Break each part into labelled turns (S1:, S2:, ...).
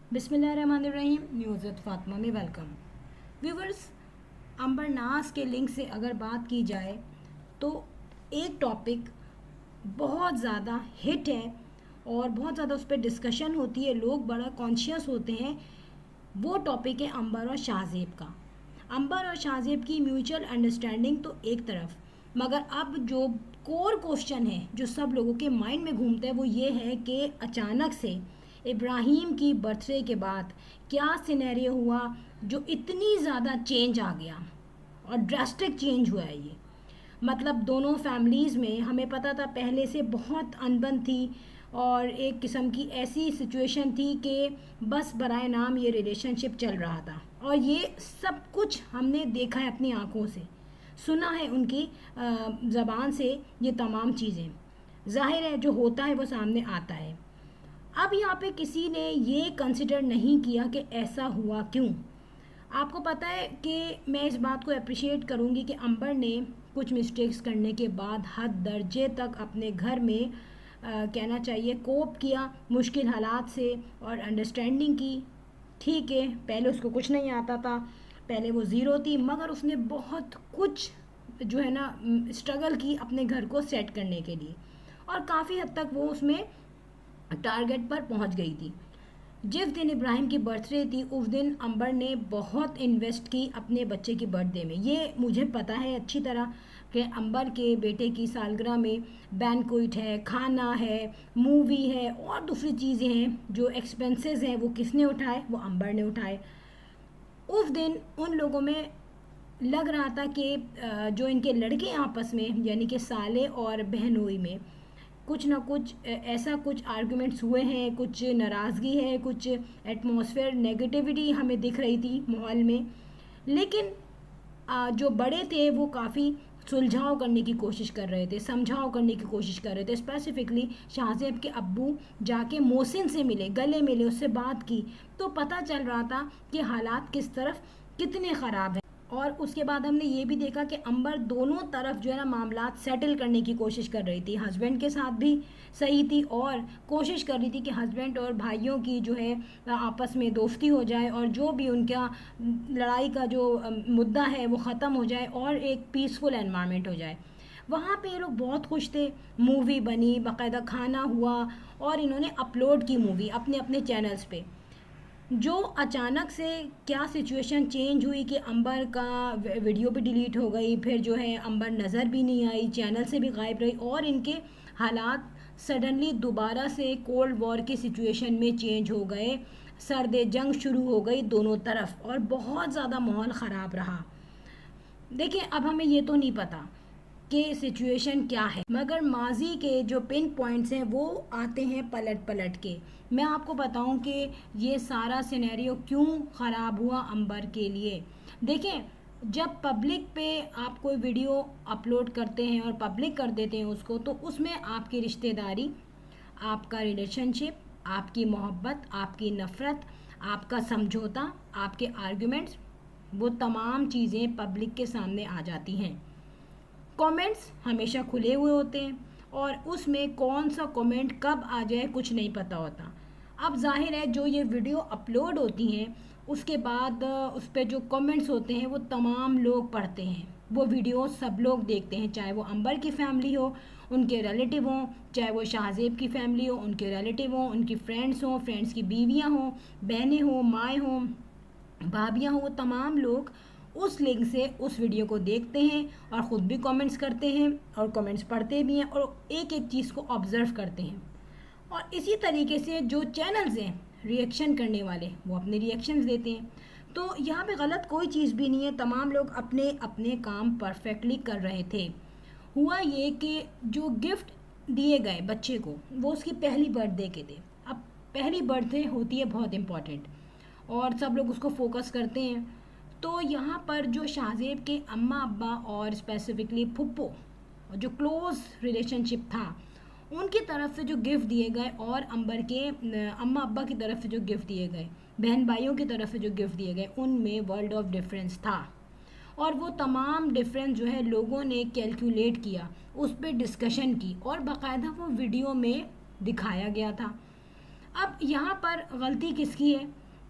S1: बिस्मिल्लाहिर्रहमानिर्रहीम। न्यूज़त फ़ातिमा में welcome. Viewers, अंबर नाज के लिंक से अगर बात की जाए तो एक टॉपिक बहुत ज़्यादा हिट है और बहुत ज़्यादा उस पर डिस्कशन होती है, लोग बड़ा कॉन्शियस होते हैं। वो टॉपिक है अंबर और शाहज़ेब का। अंबर और शाहज़ेब की म्यूचुअल अंडरस्टैंडिंग तो एक तरफ, मगर अब जो कोर क्वेश्चन है जो सब लोगों के माइंड में घूमता है वो ये है कि अचानक से इब्राहिम की बर्थडे के बाद क्या सिनेरियो हुआ जो इतनी ज़्यादा चेंज आ गया और ड्रास्टिक चेंज हुआ है ये। मतलब दोनों फैमिलीज़ में हमें पता था पहले से बहुत अनबन थी और एक किस्म की ऐसी सिचुएशन थी कि बस बराए नाम ये रिलेशनशिप चल रहा था, और ये सब कुछ हमने देखा है अपनी आंखों से, सुना है उनकी ज़बान से ये तमाम चीज़ें। जाहिर है जो होता है वो सामने आता है। अब यहाँ पे किसी ने ये कंसिडर नहीं किया कि ऐसा हुआ क्यों। आपको पता है कि मैं इस बात को अप्रिशिएट करूँगी कि अंबर ने कुछ मिस्टेक्स करने के बाद हद दर्जे तक अपने घर में कहना चाहिए कोप किया मुश्किल हालात से और अंडरस्टैंडिंग की। ठीक है, पहले उसको कुछ नहीं आता था, पहले वो ज़ीरो थी, मगर उसने बहुत कुछ जो है ना स्ट्रगल की अपने घर को सेट करने के लिए, और काफ़ी हद तक वो उसमें टारगेट पर पहुंच गई थी। जिस दिन इब्राहिम की बर्थडे थी उस दिन अंबर ने बहुत इन्वेस्ट की अपने बच्चे की बर्थडे में। ये मुझे पता है अच्छी तरह कि अंबर के बेटे की सालगिरह में बैंक्वेट है, खाना है, मूवी है और दूसरी चीज़ें हैं। जो एक्सपेंसेस हैं वो किसने उठाए? वो अंबर ने उठाए। उस दिन उन लोगों में लग रहा था कि जो इनके लड़के आपस में यानी कि साले और बहनोई में कुछ ना कुछ ऐसा कुछ आर्गुमेंट्स हुए हैं, कुछ नाराज़गी है, कुछ एटमॉस्फेयर नेगेटिविटी हमें दिख रही थी माहौल में। लेकिन जो बड़े थे वो काफ़ी सुलझाव करने की कोशिश कर रहे थे, समझाव करने की कोशिश कर रहे थे। स्पेसिफिकली शाहज़ेब के अब्बू जाके मोहसिन से मिले, गले मिले, उससे बात की, तो पता चल रहा था कि हालात किस तरफ कितने ख़राब हैं। और उसके बाद हमने ये भी देखा कि अंबर दोनों तरफ जो है ना मामलात सेटल करने की कोशिश कर रही थी। हस्बैंड के साथ भी सही थी और कोशिश कर रही थी कि हस्बैंड और भाइयों की जो है आपस में दोस्ती हो जाए और जो भी उनका लड़ाई का जो मुद्दा है वो ख़त्म हो जाए और एक पीसफुल एनवायरनमेंट हो जाए। वहाँ पे ये लोग बहुत खुश थे। मूवी बनी, बाकायदा खाना हुआ और इन्होंने अपलोड की मूवी अपने अपने चैनल्स पे। जो अचानक से क्या सिचुएशन चेंज हुई कि अंबर का वीडियो भी डिलीट हो गई, फिर जो है अंबर नज़र भी नहीं आई, चैनल से भी गायब रही और इनके हालात सडनली दोबारा से कोल्ड वॉर की सिचुएशन में चेंज हो गए। सर्द जंग शुरू हो गई दोनों तरफ और बहुत ज़्यादा माहौल ख़राब रहा। देखिए, अब हमें ये तो नहीं पता कि सिचुएशन क्या है, मगर माजी के जो पिन पॉइंट्स हैं वो आते हैं पलट पलट के। मैं आपको बताऊं कि ये सारा सिनेरियो क्यों ख़राब हुआ अंबर के लिए। देखें, जब पब्लिक पे आप कोई वीडियो अपलोड करते हैं और पब्लिक कर देते हैं उसको, तो उसमें आपकी रिश्तेदारी, आपका रिलेशनशिप, आपकी मोहब्बत, आपकी नफ़रत, आपका समझौता, आपके आर्गुमेंट्स, वो तमाम चीज़ें पब्लिक के सामने आ जाती हैं। कमेंट्स हमेशा खुले हुए होते हैं और उसमें कौन सा कमेंट कब आ जाए कुछ नहीं पता होता। अब जाहिर है जो ये वीडियो अपलोड होती हैं उसके बाद उस पर जो कमेंट्स होते हैं वो तमाम लोग पढ़ते हैं, वो वीडियो सब लोग देखते हैं, चाहे वो अंबर की फैमिली हो, उनके रिलेटिव हों, चाहे वो शाहज़ेब की फैमिली हो, उनके रिलेटिव हों, उनकी फ्रेंड्स हों, फ्रेंड्स की बीवियाँ हों, बहनें हों, माएँ हों, भाभियाँ हों, वो तमाम लोग उस लिंक से उस वीडियो को देखते हैं और ख़ुद भी कमेंट्स करते हैं और कमेंट्स पढ़ते भी हैं और एक एक चीज़ को ऑब्ज़र्व करते हैं। और इसी तरीके से जो चैनल्स हैं रिएक्शन करने वाले वो अपने रिएक्शंस देते हैं। तो यहाँ पे गलत कोई चीज़ भी नहीं है, तमाम लोग अपने अपने काम परफेक्टली कर रहे थे। हुआ ये कि जो गिफ्ट दिए गए बच्चे को वो उसकी पहली बर्थडे के थे। अब पहली बर्थडे होती है बहुत इम्पॉर्टेंट और सब लोग उसको फोकस करते हैं। तो यहाँ पर जो शाहज़ेब के अम्मा अब्बा और स्पेसिफिकली फुप्पो जो क्लोज़ रिलेशनशिप था उनकी तरफ से जो गिफ्ट दिए गए और अंबर के अम्मा अब्बा की तरफ से जो गिफ्ट दिए गए, बहन भाइयों की तरफ से जो गिफ्ट दिए गए, उनमें वर्ल्ड ऑफ डिफरेंस था। और वो तमाम डिफरेंस जो है लोगों ने कैलकुलेट किया, उस पर डिस्कशन की और बाकायदा वो वीडियो में दिखाया गया था। अब यहाँ पर गलती किसकी है?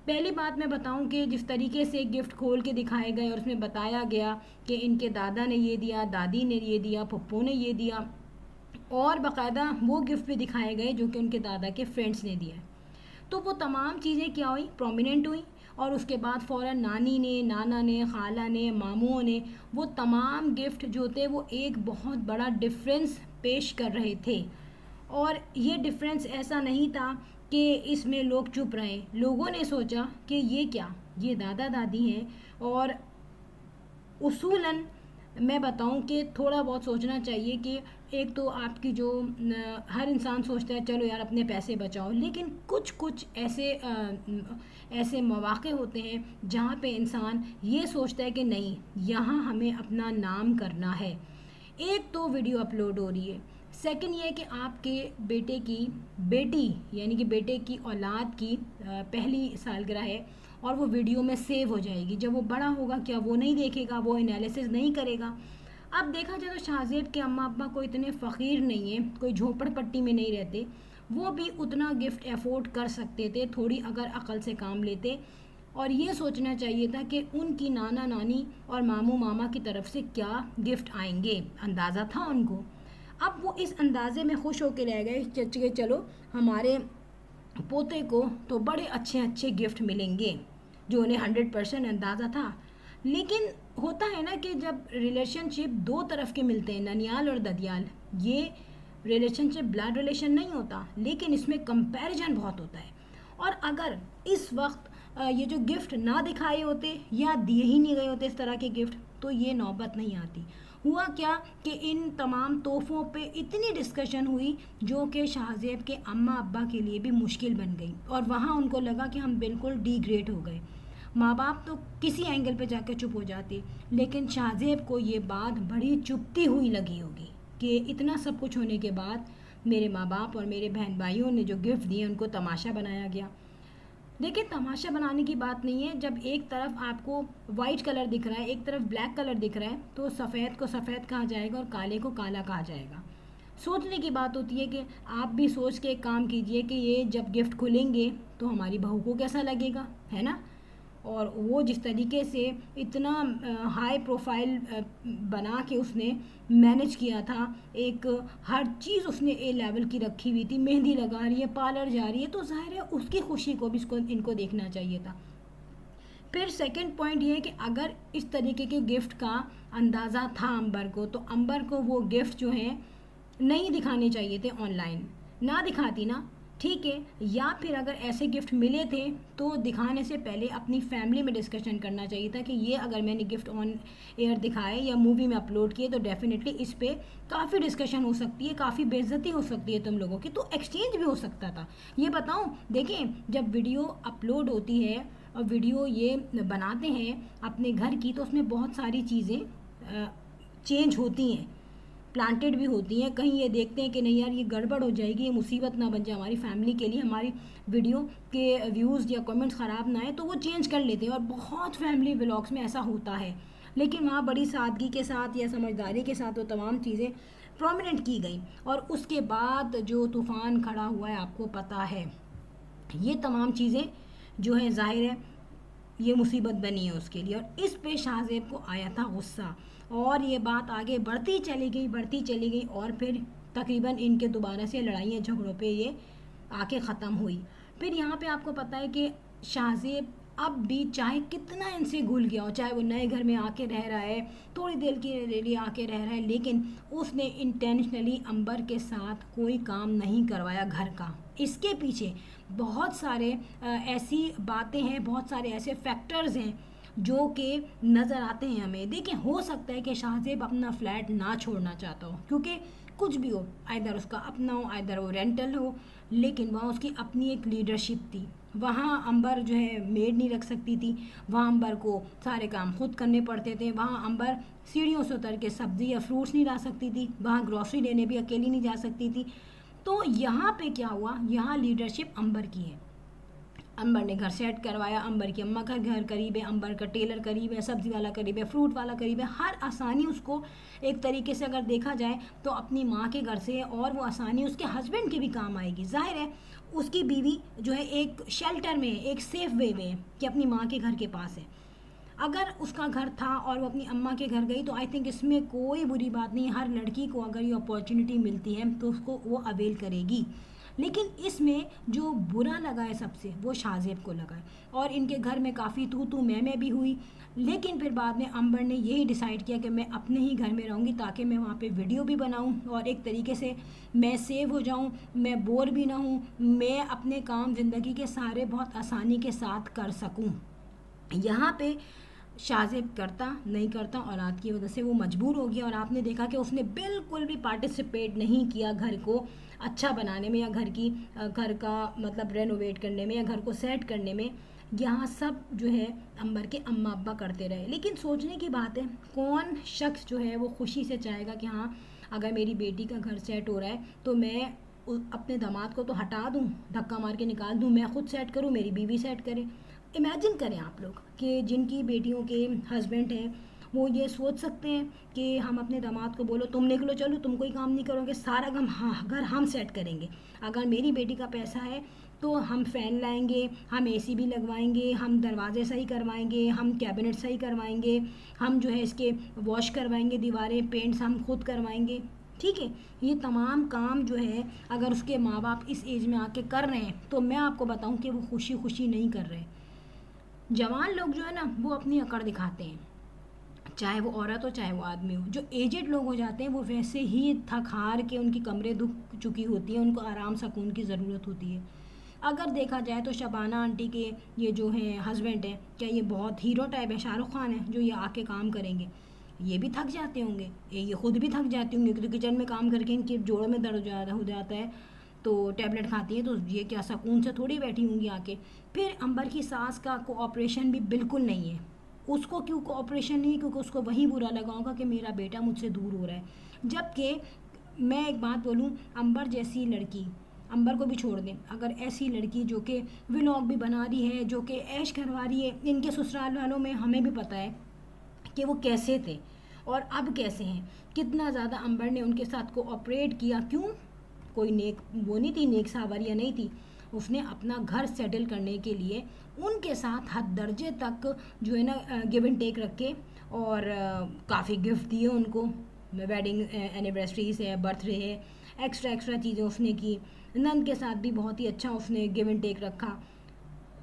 S1: पहली बात मैं बताऊं कि जिस तरीके से गिफ्ट खोल के दिखाए गए और उसमें बताया गया कि इनके दादा ने ये दिया, दादी ने ये दिया, पप्पू ने ये दिया, और बाकायदा वो गिफ्ट भी दिखाए गए जो कि उनके दादा के फ्रेंड्स ने दिया है। तो वो तमाम चीज़ें क्या हुई, प्रोमिनेंट हुई, और उसके बाद फ़ौरन नानी ने, नाना ने, खाला ने, मामुओं ने वो तमाम गिफ्ट जो थे वो एक बहुत बड़ा डिफरेंस पेश कर रहे थे। और ये डिफरेंस ऐसा नहीं था कि इसमें लोग चुप रहे, लोगों ने सोचा कि ये क्या, ये दादा दादी हैं। और उसूलन मैं बताऊं कि थोड़ा बहुत सोचना चाहिए कि एक तो आपकी जो हर इंसान सोचता है चलो यार अपने पैसे बचाओ, लेकिन कुछ कुछ ऐसे मौक़े होते हैं जहाँ पे इंसान ये सोचता है कि नहीं, यहाँ हमें अपना नाम करना है। एक तो वीडियो अपलोड हो रही है, सेकंड ये है कि आपके बेटे की बेटी यानी कि बेटे की औलाद की पहली सालगिरह है और वो वीडियो में सेव हो जाएगी। जब वो बड़ा होगा क्या वो नहीं देखेगा, वो एनालिसिस नहीं करेगा? अब देखा जाए तो शाहज़ेब के अम्मा अब्बा कोई इतने फ़कीर नहीं है, कोई झोपड़पट्टी में नहीं रहते, वो भी उतना गिफ्ट अफोर्ड कर सकते थे थोड़ी अगर अकल से काम लेते। और ये सोचना चाहिए था कि उनकी नाना नानी और मामू मामा की तरफ से क्या गिफ्ट आएंगे, अंदाज़ा था उनको। अब वो इस अंदाज़े में खुश होकर रह गए कि चलो हमारे पोते को तो बड़े अच्छे अच्छे गिफ्ट मिलेंगे, जो उन्हें 100% अंदाज़ा था। लेकिन होता है ना कि जब रिलेशनशिप दो तरफ के मिलते हैं, ननियाल और ददियाल, ये रिलेशनशिप ब्लड रिलेशन नहीं होता, लेकिन इसमें कंपैरिजन बहुत होता है। और अगर इस वक्त ये जो गिफ्ट ना दिखाए होते या दिए ही नहीं गए होते इस तरह के गिफ्ट, तो ये नौबत नहीं आती। हुआ क्या कि इन तमाम तोहफ़ों पे इतनी डिस्कशन हुई जो कि शाहज़ेब के अम्मा अब्बा के लिए भी मुश्किल बन गई, और वहाँ उनको लगा कि हम बिल्कुल डिग्रेड हो गए। माँ बाप तो किसी एंगल पे जाकर चुप हो जाते, लेकिन शाहज़ेब को ये बात बड़ी चुभती हुई लगी होगी कि इतना सब कुछ होने के बाद मेरे माँ बाप और मेरे बहन भाइयों ने जो गिफ्ट दिए उनको तमाशा बनाया गया। देखिए, तमाशा बनाने की बात नहीं है। जब एक तरफ आपको वाइट कलर दिख रहा है, एक तरफ ब्लैक कलर दिख रहा है, तो सफ़ेद को सफ़ेद कहा जाएगा और काले को काला कहा जाएगा। सोचने की बात होती है कि आप भी सोच के एक काम कीजिए कि ये जब गिफ्ट खुलेंगे तो हमारी बहू को कैसा लगेगा, है ना। और वो जिस तरीके से इतना हाई प्रोफाइल बना के उसने मैनेज किया था, एक हर चीज़ उसने ए लेवल की रखी हुई थी, मेहंदी लगा रही है, पार्लर जा रही है, तो जाहिर है उसकी खुशी को भी इनको देखना चाहिए था। फिर सेकंड पॉइंट ये है कि अगर इस तरीके के गिफ्ट का अंदाज़ा था अंबर को, तो अंबर को वो गिफ्ट जो हैं नहीं दिखाने चाहिए थे ऑनलाइन, ना दिखाती ना, ठीक है। या फिर अगर ऐसे गिफ्ट मिले थे तो दिखाने से पहले अपनी फैमिली में डिस्कशन करना चाहिए था कि ये अगर मैंने गिफ्ट ऑन एयर दिखाए या मूवी में अपलोड किए तो डेफिनेटली इस पर काफ़ी डिस्कशन हो सकती है, काफ़ी बेइज्जती हो सकती है तुम लोगों की, तो एक्सचेंज भी हो सकता था। ये बताऊं, देखें, जब वीडियो अपलोड होती है और वीडियो ये बनाते हैं अपने घर की, तो उसमें बहुत सारी चीज़ें चेंज होती हैं, प्लांटेड भी होती हैं। कहीं ये देखते हैं कि नहीं यार ये गड़बड़ हो जाएगी, ये मुसीबत ना बन जाए हमारी फैमिली के लिए, हमारी वीडियो के व्यूज़ या कमेंट्स ख़राब ना आए, तो वो चेंज कर लेते हैं। और बहुत फैमिली व्लॉग्स में ऐसा होता है, लेकिन वहाँ बड़ी सादगी के साथ या समझदारी के साथ वो तमाम चीज़ें प्रोमिनेंट की गई। और उसके बाद जो तूफ़ान खड़ा हुआ है आपको पता है, ये तमाम चीज़ें जो है ज़ाहिर है ये मुसीबत बनी है उसके लिए। और इस पे शाहज़ेब को आया था गुस्सा, और ये बात आगे बढ़ती चली गई और फिर तकरीबन इनके दोबारा से लड़ाइयाँ झगड़ों पे ये आके ख़त्म हुई। फिर यहाँ पे आपको पता है कि शाहज़ेब अब भी चाहे कितना इनसे घुल गया हो, चाहे वो नए घर में आके रह रहा है, थोड़ी देर के लिए आके रह रहा है, लेकिन उसने इंटेंशनली अंबर के साथ कोई काम नहीं करवाया घर का। इसके पीछे बहुत सारे ऐसी बातें हैं, बहुत सारे ऐसे फैक्टर्स हैं जो कि नज़र आते हैं हमें। देखिए, हो सकता है कि शाहज़ेब अपना फ्लैट ना छोड़ना चाहता हो, क्योंकि कुछ भी हो, आइदर उसका अपना हो आइदर वो रेंटल हो, लेकिन वहाँ उसकी अपनी एक लीडरशिप थी। वहाँ अंबर जो है मेड नहीं रख सकती थी, वहाँ अंबर को सारे काम खुद करने पड़ते थे, वहाँ अंबर सीढ़ियों से उतर के सब्ज़ी या फ्रूट्स नहीं ला सकती थी, वहाँ ग्रॉसरी लेने भी अकेली नहीं जा सकती थी। तो यहाँ पे क्या हुआ, यहाँ लीडरशिप अंबर की है। अंबर ने घर सेट करवाया, अंबर की अम्मा का घर करीब है, अंबर का टेलर करीब है, सब्ज़ी वाला करीब है, फ्रूट वाला करीब है, हर आसानी उसको एक तरीके से अगर देखा जाए तो अपनी माँ के घर से, और वो आसानी उसके हस्बैंड के भी काम आएगी। जाहिर है उसकी बीवी जो है एक शेल्टर में है, एक सेफ वे में है कि अपनी माँ के घर के पास है। अगर उसका घर था और वो अपनी अम्मा के घर गई तो आई थिंक इसमें कोई बुरी बात नहीं। हर लड़की को अगर ये अपॉर्चुनिटी मिलती है तो उसको वो अवेल करेगी। लेकिन इसमें जो बुरा लगा है सबसे वो शाहज़ेब को लगा है, और इनके घर में काफ़ी तू मैं भी हुई। लेकिन फिर बाद में अंबर ने यही डिसाइड किया कि मैं अपने ही घर में रहूँगी ताकि मैं वहाँ पे वीडियो भी बनाऊँ और एक तरीके से मैं सेव हो जाऊँ, मैं बोर भी ना हूँ, मैं अपने काम ज़िंदगी के सारे बहुत आसानी के साथ कर सकूँ। यहाँ पे शाहज़ेब करता नहीं करता, औलाद की वजह से वो मजबूर हो गया, और आपने देखा कि उसने बिल्कुल भी पार्टिसिपेट नहीं किया घर को अच्छा बनाने में या घर का मतलब रेनोवेट करने में या घर को सेट करने में। यहाँ सब जो है अंबर के अम्मा अब्बा करते रहे। लेकिन सोचने की बात है, कौन शख्स जो है वो खुशी से चाहेगा कि हाँ अगर मेरी बेटी का घर सेट हो रहा है तो मैं अपने दामाद को तो हटा दूँ, धक्का मार के निकाल दूँ, मैं खुद सेट करूँ, मेरी बीवी सेट करे। इमेजिन करें आप लोग कि जिनकी बेटियों के हस्बैंड हैं वो ये सोच सकते हैं कि हम अपने दामाद को बोलो तुम निकलो, चलो तुम कोई काम नहीं करोगे, सारा काम हाँ घर हम सेट करेंगे। अगर मेरी बेटी का पैसा है तो हम फ़ैन लाएंगे, हम एसी भी लगवाएंगे, हम दरवाजे सही करवाएंगे, हम कैबिनेट सही करवाएंगे, हम जो है इसके वॉश करवाएंगे, दीवारें पेंट्स हम खुद करवाएंगे। ठीक है, ये तमाम काम जो है अगर उसके माँ बाप इस एज में आके कर रहे हैं तो मैं आपको बताऊं कि वो खुशी खुशी नहीं कर रहे। जवान लोग जो है ना वो अपनी अकड़ दिखाते हैं, चाहे वो औरत हो चाहे वो आदमी हो। जो एजेड लोग हो जाते हैं वो वैसे ही थक हार के उनकी कमरे दुख चुकी होती है, उनको आराम सुकून की ज़रूरत होती है। अगर देखा जाए तो शबाना आंटी के ये जो हैं हस्बैंड हैं, क्या ये बहुत हीरो टाइप है, शाहरुख खान है जो ये आके काम करेंगे? ये भी थक जाते होंगे, ये खुद भी थक जाती होंगी क्योंकि किचन में काम करके इनके जोड़ों में दर्द हो जाता है, तो टैबलेट खाती है तो ये क्या सुकून से थोड़ी बैठी होंगी आके। फिर अंबर की सास का कोऑपरेशन भी बिल्कुल नहीं है। उसको क्यों कोऑपरेशन नहीं? क्योंकि उसको वही बुरा लगा होगा कि मेरा बेटा मुझसे दूर हो रहा है। जबकि मैं एक बात बोलूँ, अंबर जैसी लड़की, अंबर को भी छोड़ दें, अगर ऐसी लड़की जो कि व्लॉग भी बना रही है, जो कि ऐश करवा रही है, इनके ससुराल वालों में हमें भी पता है कि वो कैसे थे और अब कैसे हैं, कितना ज़्यादा अंबर ने उनके साथ कोऑपरेट किया। क्यों? कोई नेक वो नहीं थी, नेक सावरिया नहीं थी। उसने अपना घर सेटल करने के लिए उनके साथ हद दर्जे तक जो है ना गिव एंड टेक रखे, और काफ़ी गिफ्ट दिए उनको, वेडिंग एनिवर्सरीज है, बर्थडे है, एक्स्ट्रा एक्स्ट्रा चीज़ें उसने की। नंद के साथ भी बहुत ही अच्छा उसने गिव एंड टेक रखा।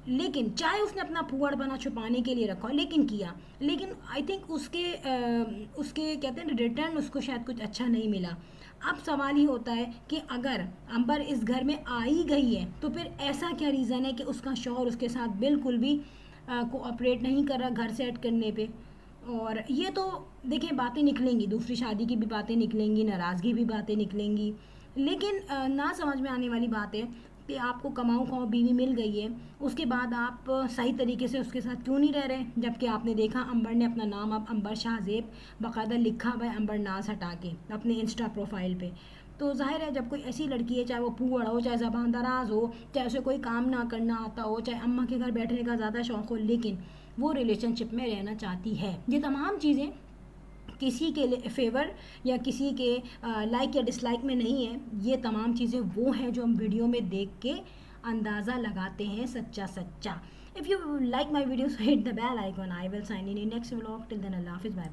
S1: लेकिन चाहे उसने अपना फूहड़पना छुपाने के लिए रखा, लेकिन किया। लेकिन आई थिंक उसके कहते हैं रिटर्न उसको शायद कुछ अच्छा नहीं मिला। अब सवाल ही होता है कि अगर अंबर इस घर में आ ही गई है तो फिर ऐसा क्या रीज़न है कि उसका शौहर उसके साथ बिल्कुल भी कोऑपरेट नहीं कर रहा घर सेट करने पे। और ये तो देखिए बातें निकलेंगी, दूसरी शादी की भी बातें निकलेंगी, नाराज़गी भी बातें निकलेंगी। लेकिन ना समझ में आने वाली बात है कि आपको कमाऊ खाओ बीवी मिल गई है, उसके बाद आप सही तरीके से उसके साथ क्यों नहीं रह रहे? जबकि आपने देखा अंबर ने अपना नाम अब अंबर शाहज़ेब बाकायदा लिखा हुआ है, अंबर नाज हटा के अपने इंस्टा प्रोफाइल पे। तो जाहिर है जब कोई ऐसी लड़की है, चाहे वो फूहड़ हो, चाहे ज़बान दराज हो, चाहे उसे कोई काम ना करना आता हो, चाहे अम्मा के घर बैठने का ज़्यादा शौक़ हो, लेकिन वो रिलेशनशिप में रहना चाहती है। ये तमाम चीज़ें किसी के लिए फेवर या किसी के लाइक या डिसलाइक में नहीं है। ये तमाम चीज़ें वो हैं जो हम वीडियो में देख के अंदाज़ा लगाते हैं सच्चा सच्चा। If you like my videos hit the bell icon. I will sign in next vlog. Till then Allah हाफिज़, बाय।